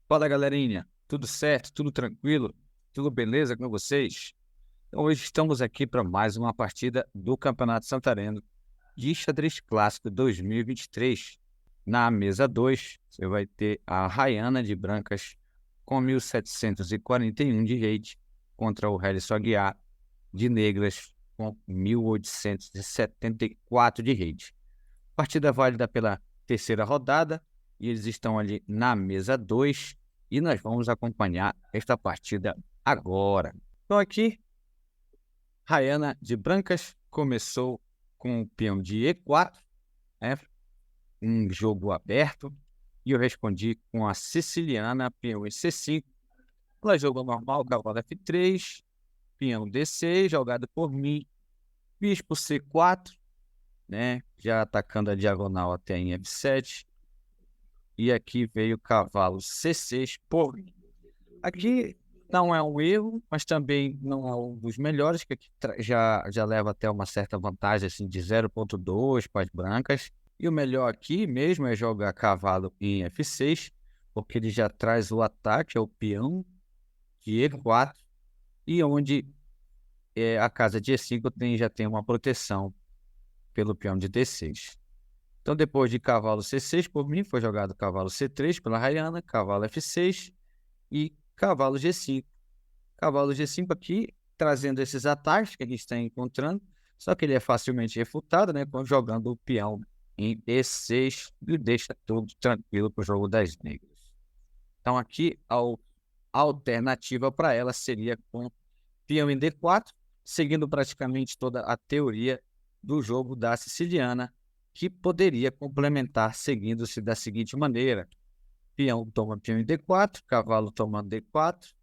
Fala, galerinha. Tudo certo? Tudo tranquilo? Tudo beleza com vocês? Então, hoje estamos aqui para mais uma partida do Campeonato Santareno de Xadrez Clássico 2023. Na mesa 2, você vai ter a Rayana de brancas com 1741 de rate contra o Helison Aguiar de negras com 1874 de rate. Partida válida pela terceira rodada e eles estão ali na mesa 2 e nós vamos acompanhar esta partida agora. Então aqui, Rayana de brancas começou com o peão de E4, né? Um jogo aberto, e eu respondi com a siciliana, peão em C5. Ela jogou normal, cavalo F3, peão D6, jogado por mim, bispo C4, né? Já atacando a diagonal até em F7. E aqui veio o cavalo C6 por mim. Aqui não é um erro, mas também não é um dos melhores, que aqui já leva até uma certa vantagem assim, de 0,2 para as brancas. E o melhor aqui mesmo é jogar cavalo em F6, porque ele já traz o ataque ao peão de E4, e onde a casa de E5 já tem uma proteção pelo peão de D6. Então, depois de cavalo C6, por mim, foi jogado cavalo C3 pela Rayana, cavalo F6 e cavalo G5. Cavalo G5 aqui, trazendo esses ataques que a gente está encontrando, só que ele é facilmente refutado, né, jogando o peão em E6 e deixa tudo tranquilo para o jogo das negras. Então, aqui, a alternativa para ela seria com peão em D4, seguindo praticamente toda a teoria do jogo da siciliana, que poderia complementar seguindo-se da seguinte maneira: peão toma peão em D4, cavalo toma D4,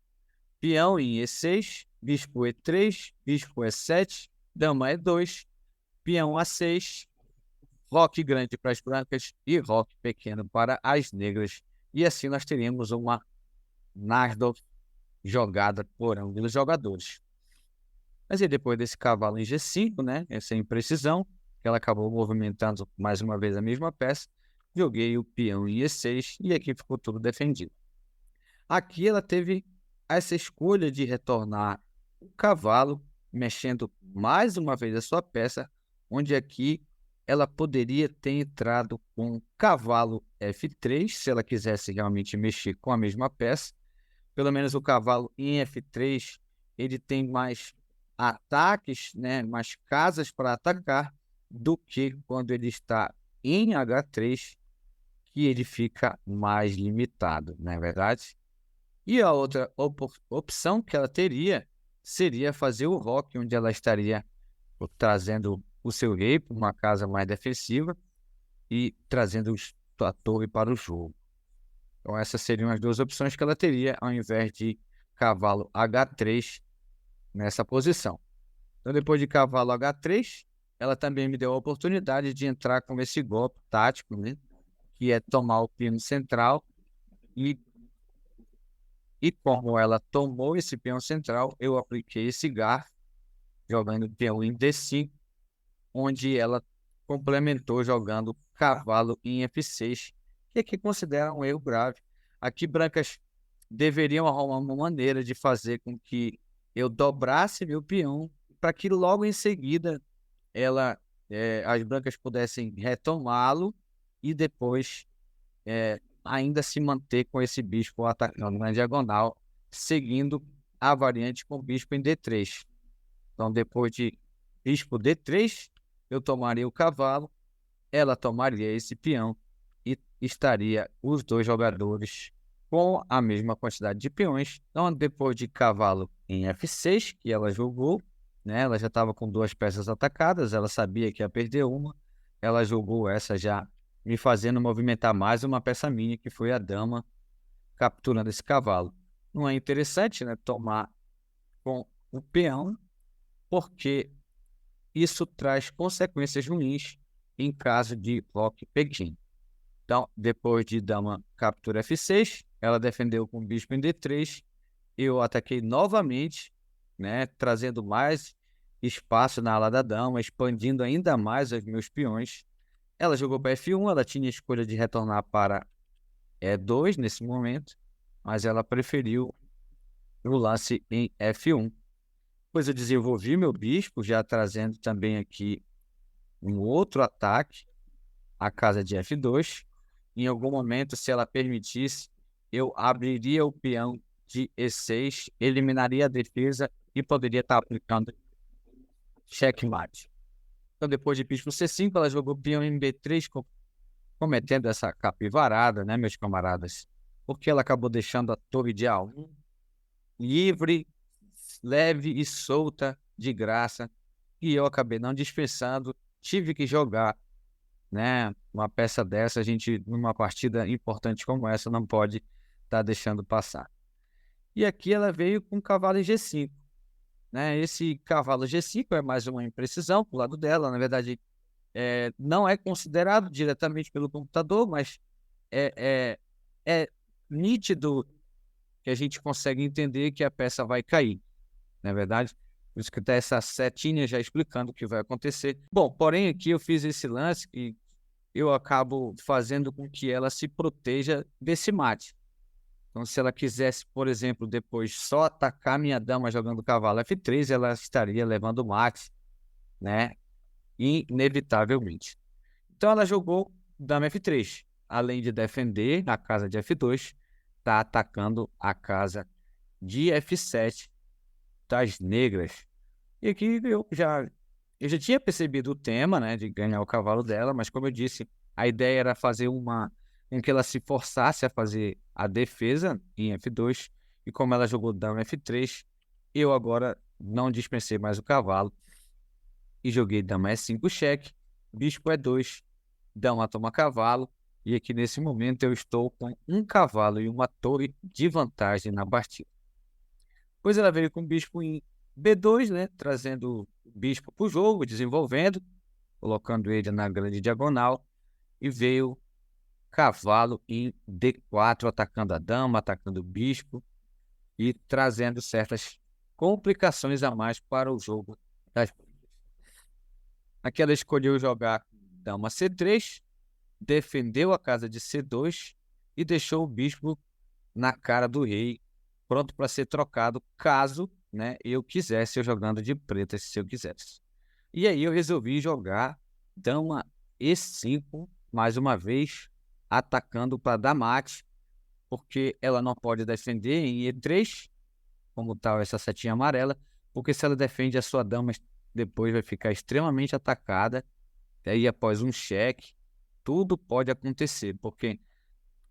peão em E6, bispo E3, bispo E7, dama E2, peão A6, roque grande para as brancas e roque pequeno para as negras. E assim nós teríamos uma Nardov jogada por ambos os jogadores. Mas e depois desse cavalo em G5, né, essa imprecisão, que ela acabou movimentando mais uma vez a mesma peça, joguei o peão em E6 e aqui ficou tudo defendido. Aqui ela teve essa escolha de retornar o cavalo, mexendo mais uma vez a sua peça, onde aqui ela poderia ter entrado com cavalo F3, se ela quisesse realmente mexer com a mesma peça. Pelo menos o cavalo em F3, ele tem mais ataques, né, mais casas para atacar, do que quando ele está em H3, que ele fica mais limitado, não é verdade? E a outra opção que ela teria seria fazer o roque, onde ela estaria trazendo o seu rei para uma casa mais defensiva e trazendo a torre para o jogo. Então essas seriam as duas opções que ela teria, ao invés de cavalo H3 nessa posição. Então, depois de cavalo H3, ela também me deu a oportunidade de entrar com esse golpe tático, né, que é tomar o peão central. E como ela tomou esse peão central, eu apliquei esse garfo, jogando o peão em D5, onde ela complementou jogando cavalo em F6, que aqui considera um erro grave. Aqui, brancas deveriam arrumar uma maneira de fazer com que eu dobrasse meu peão, para que logo em seguida as brancas pudessem retomá-lo e depois ainda se manter com esse bispo atacando na diagonal, seguindo a variante com bispo em D3. Então, depois de bispo D3, eu tomaria o cavalo, ela tomaria esse peão e estaria os dois jogadores com a mesma quantidade de peões. Então, depois de cavalo em F6, que ela jogou, né, ela já estava com duas peças atacadas, ela sabia que ia perder uma, ela jogou essa já me fazendo movimentar mais uma peça minha, que foi a dama, capturando esse cavalo. Não é interessante, né, tomar com o peão, porque isso traz consequências ruins em caso de roque Pequim. Então, depois de dama captura F6, ela defendeu com bispo em D3, eu ataquei novamente, né, trazendo mais espaço na ala da dama, expandindo ainda mais os meus peões. Ela jogou para F1, ela tinha a escolha de retornar para E2 nesse momento, mas ela preferiu o lance em F1. Depois eu desenvolvi meu bispo, já trazendo também aqui um outro ataque, a casa de F2. Em algum momento, se ela permitisse, eu abriria o peão de E6, eliminaria a defesa e poderia estar aplicando checkmate. Então, depois de bispo C5, ela jogou peão em B3, cometendo essa capivarada, né, meus camaradas? Porque ela acabou deixando a torre de A1 livre, leve e solta, de graça, e eu acabei não dispensando, tive que jogar, né? Uma peça dessa, a gente, numa partida importante como essa, não pode estar deixando passar. E aqui ela veio com o cavalo em G5, né? Esse cavalo G5 é mais uma imprecisão pro lado dela, na verdade, não é considerado diretamente pelo computador, mas é nítido que a gente consegue entender que a peça vai cair, não é verdade? Por isso que está essa setinha já explicando o que vai acontecer. Bom, porém aqui eu fiz esse lance e eu acabo fazendo com que ela se proteja desse mate. Então, se ela quisesse, por exemplo, depois só atacar minha dama jogando cavalo F3, ela estaria levando mate, né? Inevitavelmente. Então, ela jogou dama F3. Além de defender a casa de F2, está atacando a casa de F7 das negras. E aqui eu já tinha percebido o tema, né, de ganhar o cavalo dela, mas como eu disse, a ideia era fazer em que ela se forçasse a fazer a defesa em F2, e como ela jogou dama F3, eu agora não dispensei mais o cavalo e joguei dama E5 cheque, bispo E2, dama toma cavalo, e aqui nesse momento eu estou com um cavalo e uma torre de vantagem na partida. Depois ela veio com o bispo em B2, né, trazendo o bispo para o jogo, desenvolvendo, colocando ele na grande diagonal, e veio cavalo em D4, atacando a dama, atacando o bispo e trazendo certas complicações a mais para o jogo das brigas. Aqui ela escolheu jogar dama C3, defendeu a casa de C2 e deixou o bispo na cara do rei, pronto para ser trocado caso, né, eu quisesse, eu jogando de preta, se eu quisesse. E aí eu resolvi jogar dama E5, mais uma vez, atacando para dar mate, porque ela não pode defender em E3, como tal essa setinha amarela, porque se ela defende a sua dama, depois vai ficar extremamente atacada, e aí após um cheque, tudo pode acontecer, porque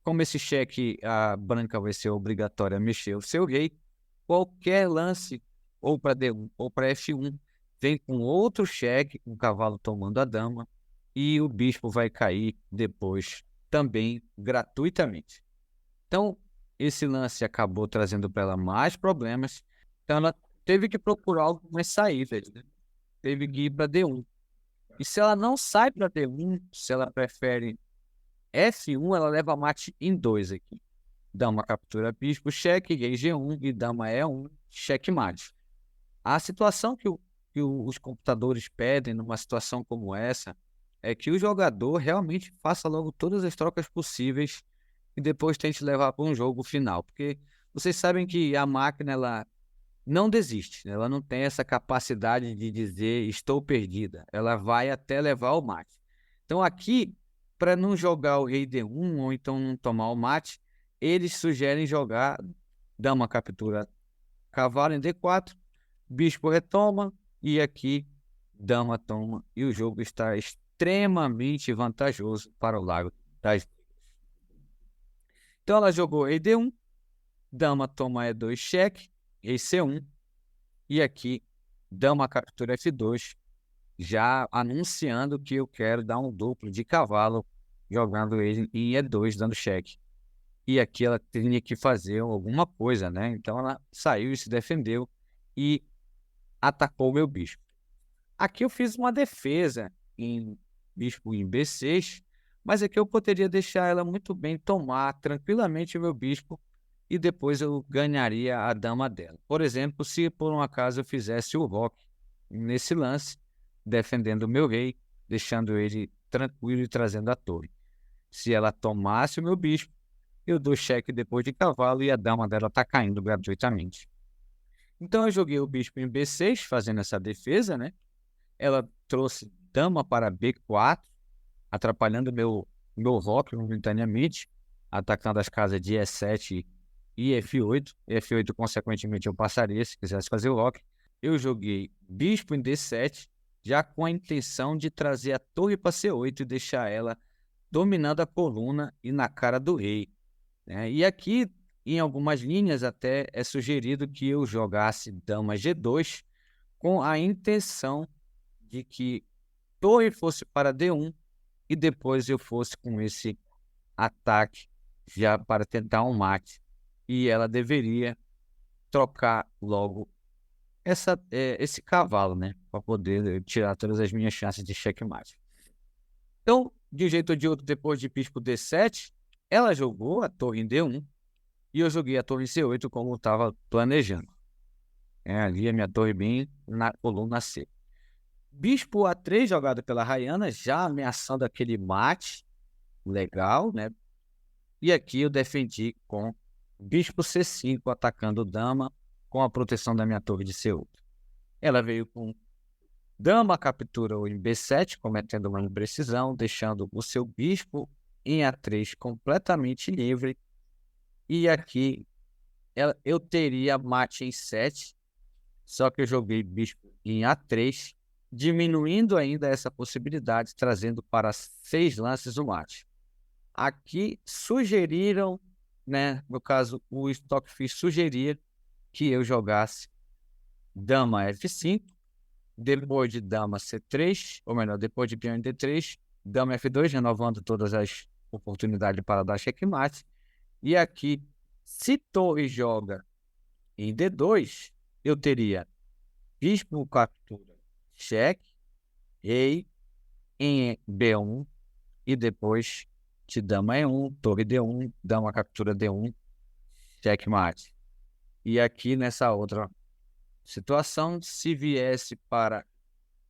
como esse cheque, a branca vai ser obrigatória a mexer o seu rei, qualquer lance, ou para D1 ou para F1, vem com outro cheque, com o cavalo tomando a dama, e o bispo vai cair depois também gratuitamente. Então, esse lance acabou trazendo para ela mais problemas, então ela teve que procurar algumas saídas, né? Teve que ir para D1. E se ela não sai para D1, se ela prefere F1, ela leva mate em 2 aqui. Dama captura bispo, cheque, rei G1 e dama E1, checkmate. A situação que os computadores pedem numa situação como essa é que o jogador realmente faça logo todas as trocas possíveis e depois tente levar para um jogo final. Porque vocês sabem que a máquina ela não desiste, ela não tem essa capacidade de dizer estou perdida. Ela vai até levar o mate. Então aqui, para não jogar o rei D1 ou então não tomar o mate, eles sugerem jogar dama captura cavalo em D4, bispo retoma e aqui dama toma e o jogo está extremamente vantajoso para o lado das negras. Então ela jogou rei D1, dama toma E2 cheque, rei C1 e aqui dama captura F2, já anunciando que eu quero dar um duplo de cavalo jogando ele em E2 dando cheque. E aqui ela tinha que fazer alguma coisa, né? Então ela saiu e se defendeu e atacou o meu bispo. Aqui eu fiz uma defesa em bispo em B6, mas aqui eu poderia deixar ela muito bem tomar tranquilamente o meu bispo e depois eu ganharia a dama dela. Por exemplo, se por um acaso eu fizesse o roque nesse lance, defendendo o meu rei, deixando ele tranquilo e trazendo a torre. Se ela tomasse o meu bispo, eu dou cheque depois de cavalo e a dama dela está caindo gratuitamente. Então eu joguei o bispo em B6, fazendo essa defesa, né? Ela trouxe dama para B4, atrapalhando meu roque momentaneamente, atacando as casas de E7 e F8. F8, consequentemente, eu passaria se quisesse fazer o roque. Eu joguei bispo em D7, já com a intenção de trazer a torre para C8 e deixar ela dominando a coluna e na cara do rei, né? E aqui, em algumas linhas, até é sugerido que eu jogasse dama G2 com a intenção de que torre fosse para D1 e depois eu fosse com esse ataque já para tentar um mate. E ela deveria trocar logo esse cavalo, né? Para poder tirar todas as minhas chances de checkmate. Então, de um jeito ou de outro, depois de bispo D7, ela jogou a torre em D1 e eu joguei a torre em C8 como eu estava planejando. Ali a minha torre bem na coluna C. Bispo A3 jogado pela Rayana, já ameaçando aquele mate legal, né? E aqui eu defendi com bispo C5 atacando dama com a proteção da minha torre de C8. Ela veio com dama captura em B7, cometendo uma imprecisão, deixando o seu bispo em A3 completamente livre. E aqui eu teria mate em 7, só que eu joguei bispo em A3, diminuindo ainda essa possibilidade, trazendo para 6 lances o mate. Aqui sugeriram, né, no caso o Stockfish sugeria que eu jogasse dama F5, depois de dama C3, ou melhor, depois de peão em D3, dama F2, renovando todas as oportunidades para dar checkmate. E aqui, se torre joga em D2, eu teria bispo captura, cheque, rei em B1 e depois de dama E1, torre D1, dama captura D1, checkmate. E aqui nessa outra situação, se viesse para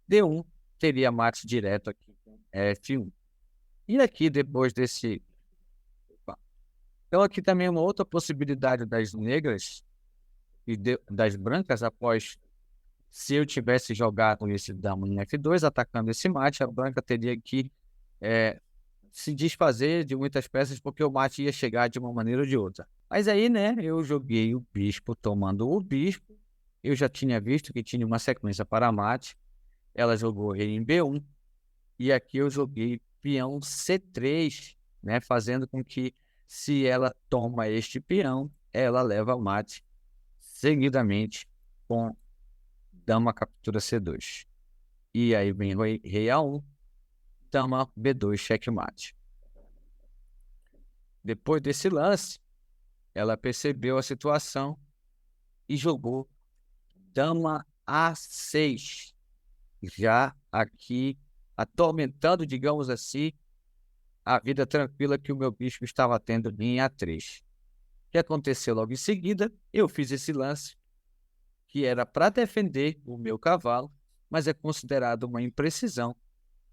D1, teria mate direto aqui com F1. E aqui depois desse... Então aqui também uma outra possibilidade das negras e das brancas após... Se eu tivesse jogado esse dama em F2, atacando esse mate, a branca teria que se desfazer de muitas peças, porque o mate ia chegar de uma maneira ou de outra. Mas aí, né, eu joguei o bispo tomando o bispo. Eu já tinha visto que tinha uma sequência para mate. Ela jogou rei em B1. E aqui eu joguei peão C3, né, fazendo com que, se ela toma este peão, ela leva mate seguidamente com dama captura C2. E aí vem rei A1, dama B2, checkmate. Depois desse lance, ela percebeu a situação e jogou dama A6. Já aqui, atormentando, digamos assim, a vida tranquila que o meu bispo estava tendo em A3. O que aconteceu logo em seguida? Eu fiz esse lance, que era para defender o meu cavalo, mas é considerado uma imprecisão,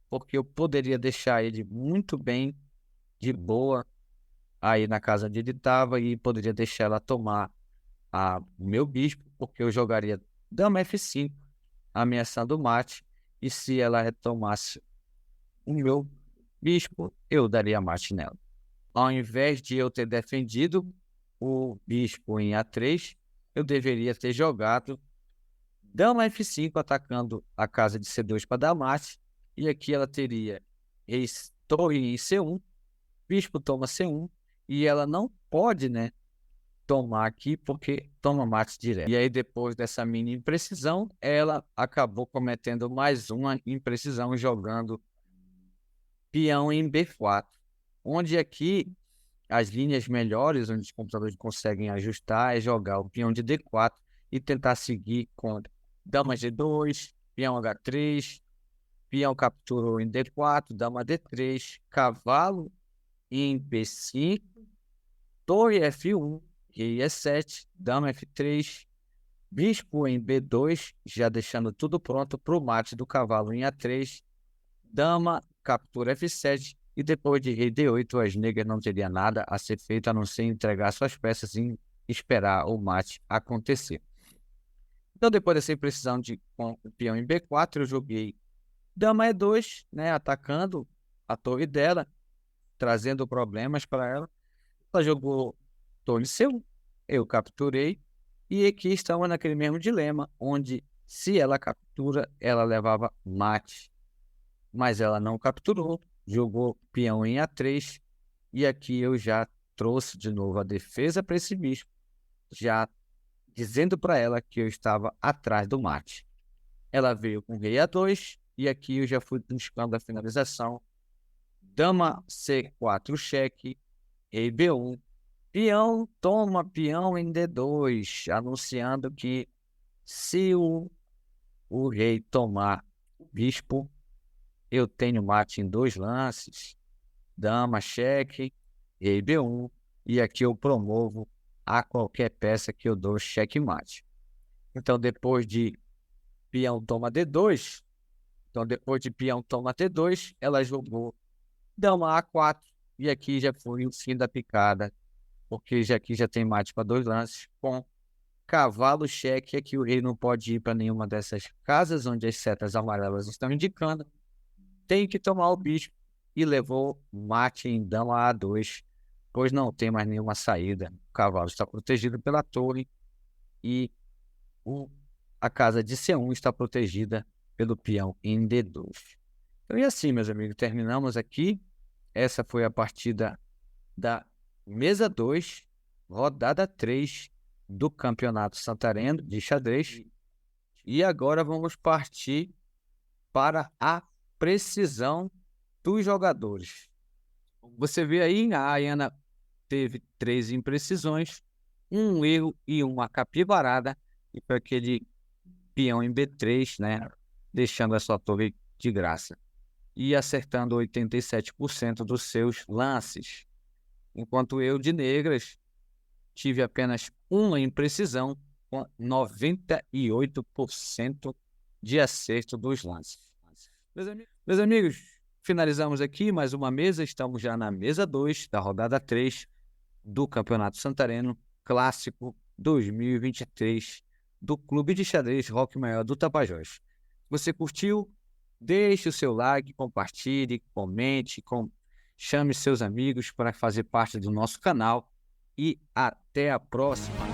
porque eu poderia deixar ele muito bem, de boa, aí na casa onde ele estava, e poderia deixar ela tomar o meu bispo, porque eu jogaria dama F5, ameaçando o mate, e se ela retomasse o meu bispo, eu daria mate nela. Ao invés de eu ter defendido o bispo em A3, eu deveria ter jogado dama F5, atacando a casa de C2 para dar mate, e aqui ela teria torre em C1, bispo toma C1, e ela não pode, né, tomar aqui, porque toma mate direto. E aí, depois dessa mini imprecisão, ela acabou cometendo mais uma imprecisão, jogando peão em B4, onde aqui as linhas melhores, onde os computadores conseguem ajustar, é jogar o peão de D4 e tentar seguir com dama G2, peão H3, peão capturou em D4, dama D3, cavalo em B5, torre F1, rei E7, dama F3, bispo em B2, já deixando tudo pronto para o mate do cavalo em A3, dama captura F7 e depois de rei D8, as negras não teriam nada a ser feito a não ser entregar suas peças e esperar o mate acontecer. Então, depois dessa imprecisão com o peão em B4, eu joguei dama E2, né, atacando a torre dela, trazendo problemas para ela. Ela jogou torre C1, eu capturei, e aqui estamos naquele mesmo dilema, onde se ela captura, ela levava mate, mas ela não capturou, jogou peão em A3, e aqui eu já trouxe de novo a defesa para esse bispo, já dizendo para ela que eu estava atrás do mate. Ela veio com rei A2, e aqui eu já fui buscando a finalização. Dama C4 cheque, rei B1, peão toma peão em D2, anunciando que se o rei tomar o bispo, eu tenho mate em 2 lances. Dama cheque, rei B1, e aqui eu promovo a qualquer peça que eu dou checkmate. Então, depois de peão toma D2, ela jogou dama A4, e aqui já foi o fim da picada, porque aqui já tem mate para 2 lances, com cavalo cheque. Aqui o rei não pode ir para nenhuma dessas casas onde as setas amarelas estão indicando, tem que tomar o bispo, e levou mate em dama A2, pois não tem mais nenhuma saída. O cavalo está protegido pela torre e a casa de C1 está protegida pelo peão em D2. Então, e assim, meus amigos, terminamos aqui. Essa foi a partida da mesa 2, rodada 3 do Campeonato Santareno de xadrez. E agora vamos partir para a precisão dos jogadores. Você vê aí, a Ayana teve 3 imprecisões, um erro e uma capivarada, e foi aquele peão em B3, né, deixando a sua torre de graça, e acertando 87% dos seus lances. Enquanto eu, de negras, tive apenas uma imprecisão, com 98% de acerto dos lances. Meus amigos, finalizamos aqui mais uma mesa. Estamos já na mesa 2 da rodada 3 do Campeonato Santareno Clássico 2023 do Clube de Xadrez Roque Maior do Tapajós. Se você curtiu, deixe o seu like, compartilhe, comente, chame seus amigos para fazer parte do nosso canal, e até a próxima!